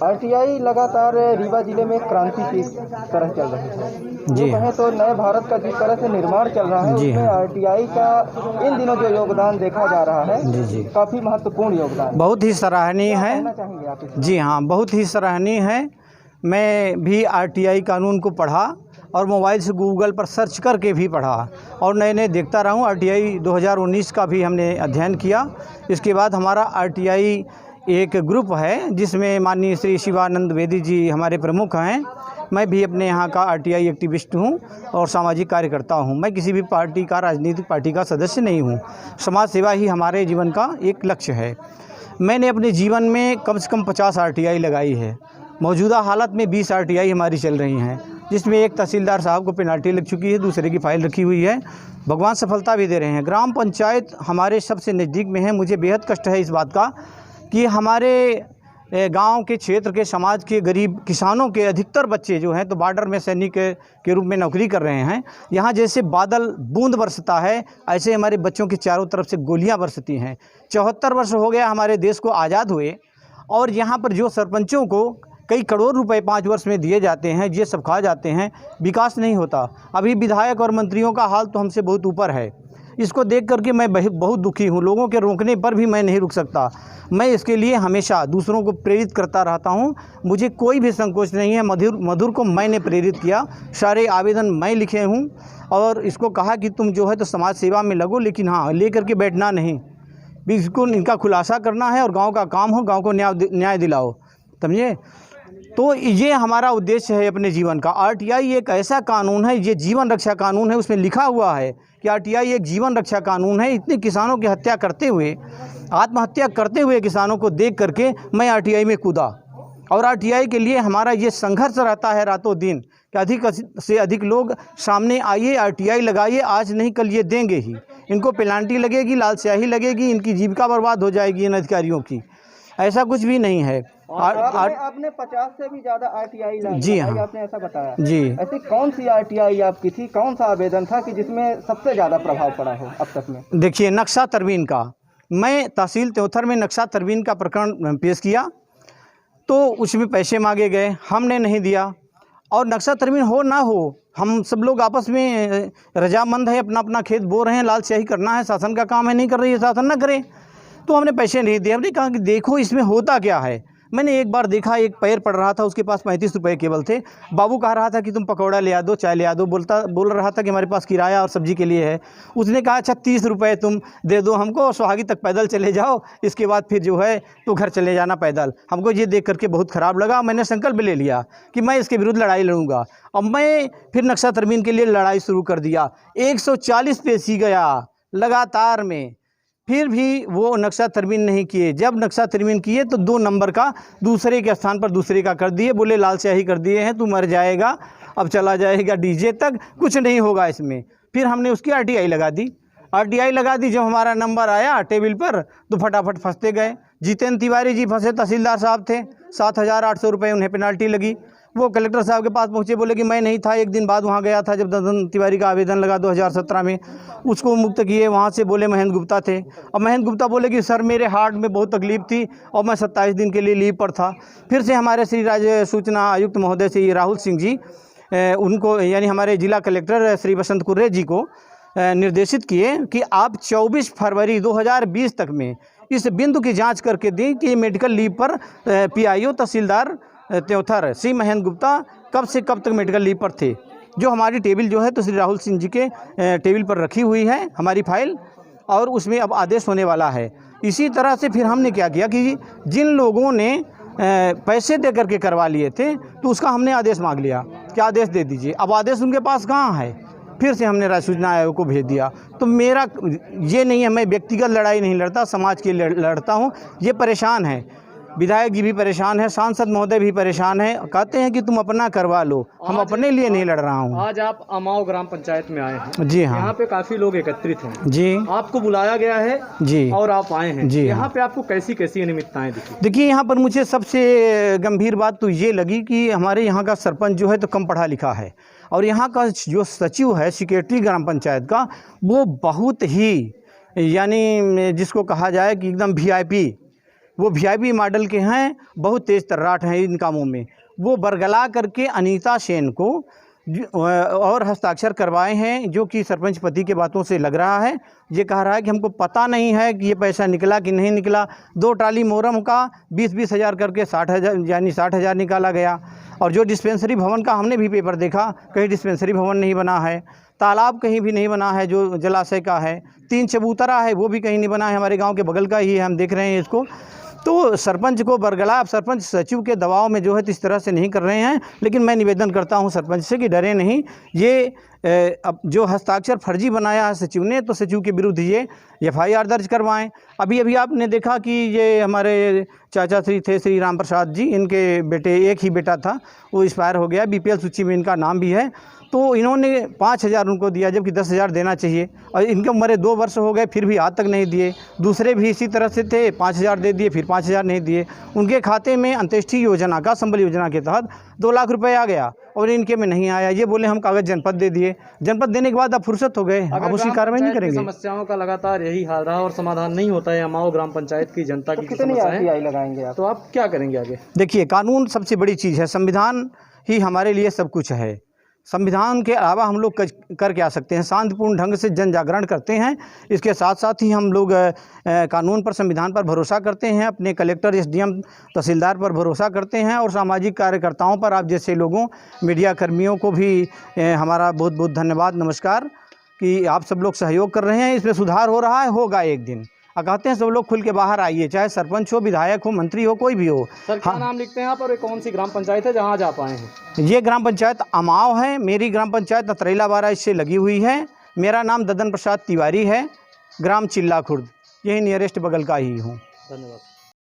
RTI लगातार रीवा जिले में क्रांति की तरह चल रही है। जी कहें तो नए भारत का जिस तरह से निर्माण चल रहा है उसमें आरटीआई का इन दिनों जो योगदान देखा जा रहा है जी काफ़ी महत्वपूर्ण योगदान, बहुत ही सराहनीय है। जी हाँ, बहुत ही सराहनीय है। मैं भी आरटीआई कानून को पढ़ा और मोबाइल से गूगल पर सर्च करके भी पढ़ा और नए नए देखता रहा हूँ। आरटीआई 2019 का भी हमने अध्ययन किया। इसके बाद हमारा आरटीआई एक ग्रुप है जिसमें माननीय श्री शिवानंद द्विवेदी जी हमारे प्रमुख हैं। मैं भी अपने यहाँ का आरटीआई एक्टिविस्ट हूँ और सामाजिक कार्यकर्ता हूँ। मैं किसी भी पार्टी का, राजनीतिक पार्टी का सदस्य नहीं हूँ। समाज सेवा ही हमारे जीवन का एक लक्ष्य है। मैंने अपने जीवन में कम से कम 50 आरटीआई लगाई है। मौजूदा हालत में 20 आरटीआई हमारी चल रही हैं, जिसमें एक तहसीलदार साहब को पेनाल्टी लग चुकी है, दूसरे की फाइल रखी हुई है। भगवान सफलता भी दे रहे हैं। ग्राम पंचायत हमारे सबसे नज़दीक में है। मुझे बेहद कष्ट है इस बात का कि हमारे गांव के क्षेत्र के समाज के गरीब किसानों के अधिकतर बच्चे जो हैं तो बॉर्डर में सैनिक के रूप में नौकरी कर रहे हैं। यहाँ जैसे बादल बूंद बरसता है ऐसे हमारे बच्चों की चारों तरफ से गोलियाँ बरसती हैं। 74 वर्ष हो गया हमारे देश को आज़ाद हुए और यहाँ पर जो सरपंचों को कई करोड़ रुपए 5 वर्ष में दिए जाते हैं, ये सब खा जाते हैं, विकास नहीं होता। अभी विधायक और मंत्रियों का हाल तो हमसे बहुत ऊपर है। इसको देख करके मैं बहुत दुखी हूँ। लोगों के रोकने पर भी मैं नहीं रुक सकता। मैं इसके लिए हमेशा दूसरों को प्रेरित करता रहता हूँ। मुझे कोई भी संकोच नहीं है। मधुर को मैंने प्रेरित किया, सारे आवेदन मैं लिखे हूँ और इसको कहा कि तुम जो है तो समाज सेवा में लगो, लेकिन हाँ लेकर के बैठना नहीं, इसको इनका खुलासा करना है और गाँव का काम हो, गाँव को न्याय दिलाओ, समझे। तो ये हमारा उद्देश्य है अपने जीवन का। आरटीआई एक ऐसा कानून है, ये जीवन रक्षा कानून है। उसमें लिखा हुआ है कि आरटीआई एक जीवन रक्षा कानून है। इतने किसानों की हत्या करते हुए, आत्महत्या करते हुए किसानों को देख करके मैं आरटीआई में कूदा और आरटीआई के लिए हमारा ये संघर्ष रहता है रातों दिन कि अधिक से अधिक लोग सामने आइए, आरटीआई लगाइए। आज नहीं कल ये देंगे ही। इनको पेनाल्टी लगेगी, लाल स्याही लगेगी, इनकी जीविका बर्बाद हो जाएगी इन अधिकारियों की। ऐसा कुछ भी नहीं है। आपने 50 से भी ज़्यादा आरटीआई जी हाँ, आपने ऐसा बताया जी। ऐसी कौन सी आरटीआई आपकी थी, कौन सा आवेदन था कि जिसमें सबसे ज़्यादा प्रभाव पड़ा हो अब तक में? देखिए, नक्शा तरमीन का मैं तहसील त्योथर में नक्शा तरमीन का प्रकरण पेश किया तो उसमें पैसे मांगे गए, हमने नहीं दिया। और नक्शा तरमीन हो ना हो, हम सब लोग आपस में रजामंद है, अपना अपना खेत बो रहे हैं, लाल स्याही करना है, शासन का काम है, नहीं कर रही है, शासन ना करे। तो हमने पैसे नहीं दिए। हमने कहा कि देखो इसमें होता क्या है। मैंने एक बार देखा, एक पैर पड़ रहा था, उसके पास 35 रुपये केवल थे। बाबू कह रहा था कि तुम पकौड़ा ले आ दो, चाय ले आ दो। बोल रहा था कि हमारे पास किराया और सब्जी के लिए है। उसने कहा अच्छा 30 रुपये तुम दे दो हमको, सोहागी तक पैदल चले जाओ, इसके बाद फिर जो है तो घर चले जाना पैदल। हमको ये देख करके बहुत ख़राब लगा। मैंने संकल्प ले लिया कि मैं इसके विरुद्ध लड़ाई लड़ूंगा। अब मैं फिर नक्शा तरमीन के लिए लड़ाई शुरू कर दिया। 140 पेज सी गया लगातार में, फिर भी वो नक्शा तरमीन नहीं किए। जब नक्शा तरमीन किए तो 2 नंबर का दूसरे के स्थान पर दूसरे का कर दिए। बोले लाल स्याही कर दिए हैं, तू मर जाएगा, अब चला जाएगा डीजे तक, कुछ नहीं होगा इसमें। फिर हमने उसकी आरटीआई लगा दी। आरटीआई लगा दी। जब हमारा नंबर आया टेबल पर तो फटाफट फंसते गए। जितेंद्र तिवारी जी फंसे, तहसीलदार साहब थे, 7,800 रुपये उन्हें पेनाल्टी लगी। वो कलेक्टर साहब के पास पहुँचे, बोले कि मैं नहीं था, एक दिन बाद वहाँ गया था जब ददन तिवारी का आवेदन लगा 2017 में, उसको मुक्त किए। वहाँ से बोले महेंद्र गुप्ता थे। अब महेंद्र गुप्ता बोले कि सर मेरे हार्ट में बहुत तकलीफ थी और मैं 27 दिन के लिए लीव पर था। फिर से हमारे श्री राज्य सूचना आयुक्त महोदय श्री राहुल सिंह जी उनको, यानी हमारे जिला कलेक्टर श्री बसंत कुर्रे जी को निर्देशित किए कि आप 24 फरवरी 2020 तक में इस बिंदु की जाँच करके दें कि मेडिकल लीव पर PIO तहसीलदार त्योथर श्री महेंद्र गुप्ता कब से कब तक मेडिकल लीव पर थे। जो हमारी टेबल जो है तो श्री राहुल सिंह जी के टेबल पर रखी हुई है हमारी फाइल, और उसमें अब आदेश होने वाला है। इसी तरह से फिर हमने क्या किया कि जिन लोगों ने पैसे दे करके करवा लिए थे तो उसका हमने आदेश मांग लिया कि आदेश दे दीजिए। अब आदेश उनके पास कहाँ है, फिर से हमने राज्य सूचना आयोग को भेज दिया। तो मेरा ये नहीं है, मैं व्यक्तिगत लड़ाई नहीं लड़ता, समाज के लिए लड़ता हूँ। ये परेशान है, विधायक जी भी परेशान है, सांसद महोदय भी परेशान है, कहते हैं कि तुम अपना करवा लो, हम अपने लिए नहीं लड़ रहा हूँ। आज आप अमाओ ग्राम पंचायत में आए हैं। जी हाँ, यहाँ पे काफी लोग एकत्रित हैं। जी, आपको बुलाया गया है जी, और आप आए हैं। जी, यहाँ पे आपको कैसी कैसी अनियमितताएं दिखी? देखिए यहाँ पर मुझे सबसे गंभीर बात तो ये लगी कि हमारे यहाँ का सरपंच जो है तो कम पढ़ा लिखा है, और यहाँ का जो सचिव है सेक्रेटरी ग्राम पंचायत का, वो बहुत ही, यानी जिसको कहा जाए कि एकदम VIP वो VIP मॉडल के हैं, बहुत तेज़ तर्राट हैं इन कामों में। वो बरगला करके अनीता सेन को और हस्ताक्षर करवाए हैं, जो कि सरपंच पति के बातों से लग रहा है। ये कह रहा है कि हमको पता नहीं है कि ये पैसा निकला कि नहीं निकला। 2 ट्राली मोरम का 20-20 हज़ार करके 60,000 यानी 60,000 निकाला गया। और जो डिस्पेंसरी भवन का हमने भी पेपर देखा, कहीं डिस्पेंसरी भवन नहीं बना है, तालाब कहीं भी नहीं बना है जो जलाशय का है, 3 चबूतरा है वो भी कहीं नहीं बना है, हमारे गाँव के बगल का ही है, हम देख रहे हैं इसको। तो सरपंच को बरगला, सरपंच सचिव के दबाव में जो है इस तरह से नहीं कर रहे हैं। लेकिन मैं निवेदन करता हूं सरपंच से कि डरे नहीं। ये अब जो हस्ताक्षर फर्जी बनाया है सचिव ने, तो सचिव के विरुद्ध ये FIR दर्ज करवाएं। अभी आपने देखा कि ये हमारे चाचा श्री राम प्रसाद जी, इनके बेटे, एक ही बेटा था, वो एक्सपायर हो गया, BPL सूची में इनका नाम भी है। तो इन्होंने 5,000 उनको दिया, जबकि 10,000 देना चाहिए। और इनके उम्र 2 वर्ष हो गए, फिर भी आज तक नहीं दिए। दूसरे भी इसी तरह से थे, 5,000 दे दिए, फिर 5,000 नहीं दिए। उनके खाते में अंत्येष्टि योजना का, संबल योजना के तहत 2 लाख रुपए आ गया और इनके में नहीं आया। ये बोले हम कागज़ जनपद दे दिए। जनपद देने के बाद अब फुर्सत हो गए, अब उसकी कार्रवाई नहीं करेंगे। समस्याओं का लगातार यही हाल रहा और समाधान नहीं होता है अमाओ ग्राम पंचायत की जनता की कितनी RTI लगाएंगे आप? तो आप क्या करेंगे आगे? देखिए, कानून सबसे बड़ी चीज़ है, संविधान ही हमारे लिए सब कुछ है। संविधान के अलावा हम लोग कर क्या सकते हैं? शांतिपूर्ण ढंग से जन जागरण करते हैं। इसके साथ साथ ही हम लोग कानून पर, संविधान पर भरोसा करते हैं, अपने कलेक्टर, SDM, तहसीलदार पर भरोसा करते हैं, और सामाजिक कार्यकर्ताओं पर, आप जैसे लोगों, मीडिया कर्मियों को भी हमारा बहुत बहुत धन्यवाद, नमस्कार, कि आप सब लोग सहयोग कर रहे हैं। इसमें सुधार हो रहा है, होगा एक दिन। कहते हैं सब लोग खुल के बाहर आइए, चाहे सरपंच हो, विधायक हो, मंत्री हो, कोई भी हो। सर, क्या नाम लिखते हैं आप और कौन सी ग्राम पंचायत है जहां आज आप आए हैं? ये ग्राम पंचायत अमाव है, मेरी ग्राम पंचायत अतरैला बारा इससे लगी हुई है। मेरा नाम ददन प्रसाद तिवारी है, ग्राम चिल्ला खुर्द, यही नियरेस्ट बगल का ही हूँ। धन्यवाद।